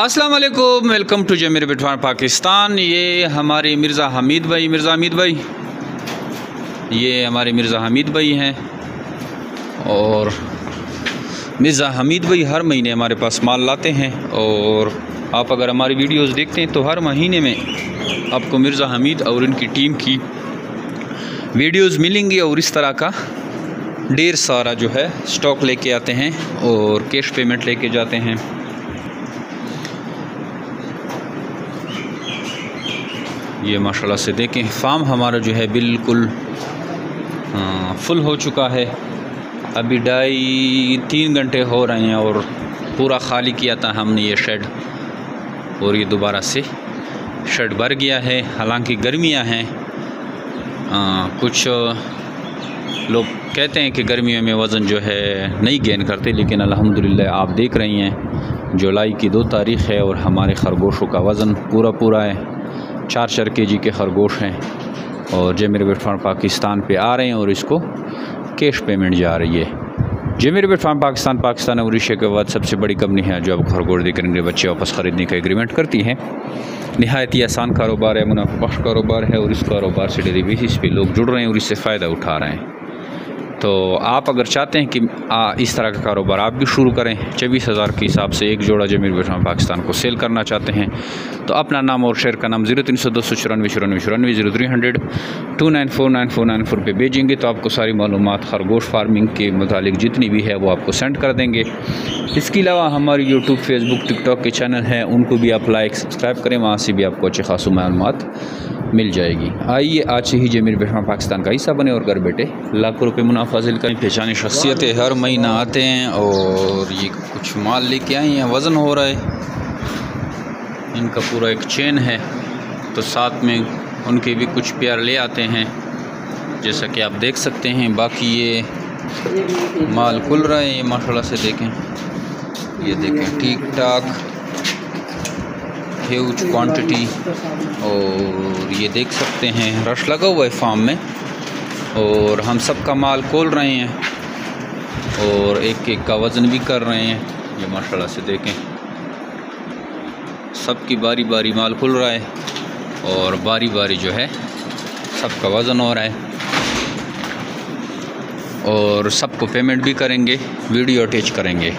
अस्सलाम वालेकुम, welcome to जमीर बिटवान पाकिस्तान। ये हमारे मिर्ज़ा हमीद भाई, ये हमारे मिर्ज़ा हमीद भाई हैं। और मिर्ज़ा हमीद भाई हर महीने हमारे पास माल लाते हैं। और आप अगर हमारी वीडियोस देखते हैं तो हर महीने में आपको मिर्ज़ा हमीद और इनकी टीम की वीडियोस मिलेंगी। और इस तरह का ढेर सारा जो है स्टॉक लेके आते हैं और कैश पेमेंट लेके जाते हैं। ये माशाल्लाह से देखें, फार्म हमारा जो है बिल्कुल फुल हो चुका है। अभी 2.5-3 घंटे हो रहे हैं और पूरा खाली किया था हमने ये शेड, और ये दोबारा से शेड भर गया है। हालांकि गर्मियां हैं, कुछ लोग कहते हैं कि गर्मियों में वज़न जो है नहीं गेन करते, लेकिन अल्हम्दुलिल्लाह आप देख रही हैं जुलाई की 2 तारीख़ है और हमारे खरगोशों का वज़न पूरा है। 4 केजी के खरगोश हैं और जमीर बिटवान पाकिस्तान पे आ रहे हैं और इसको कैश पेमेंट जा रही है। जमीर बिटवान पाकिस्तान और एशिया के बाद सबसे बड़ी कंपनी है जो आपको खरगोश देकर बच्चे वापस ख़रीदने का एग्रीमेंट करती है। नहायत ही आसान कारोबार है, मुनाफाबख्श कारोबार है, और इस कारोबार से डेली बेसिस पे लोग जुड़ रहे हैं और इससे फ़ायदा उठा रहे हैं। तो आप अगर चाहते हैं कि इस तरह का कारोबार आप भी शुरू करें, 24,000 के हिसाब से एक जोड़ा जमीर बिटवान पाकिस्तान को सेल करना चाहते हैं, तो अपना नाम और शेयर का नाम 0300-294-94-94 0300 294-9494 पे भेजेंगे तो आपको सारी मालूमात खरगोश फार्मिंग के मुतालिक जितनी भी है वो आपको सेंड कर देंगे। इसके अलावा हमारे यूट्यूब, फेसबुक, टिकटॉक के चैनल हैं, उनको भी आप लाइक सब्सक्राइब करें, वहाँ से भी आपको अच्छी खासी मालूमात मिल जाएगी। आइए आज से ही जमीर बिटवान पाकिस्तान का हिस्सा बने और घर बैठे लाखों रुपये मुनाफा हासिल करें। पहचानी शख्सियतें हर महीना आते हैं और ये कुछ माल लेके आए हैं, वज़न हो रहा है। इनका पूरा एक चेन है, तो साथ में उनके भी कुछ प्यार ले आते हैं, जैसा कि आप देख सकते हैं। बाकी ये माल खुल रहा है, ये माशाल्लाह से देखें, ये देखें ठीक ठाक ह्यूज क्वांटिटी। और ये देख सकते हैं रश लगा हुआ है फार्म में, और हम सब का माल खोल रहे हैं और एक एक का वज़न भी कर रहे हैं। ये माशाल्लाह से देखें, सबकी बारी बारी माल खुल रहा है और बारी बारी जो है सबका वज़न हो रहा है, और सबको पेमेंट भी करेंगे, वीडियो अटैच करेंगे।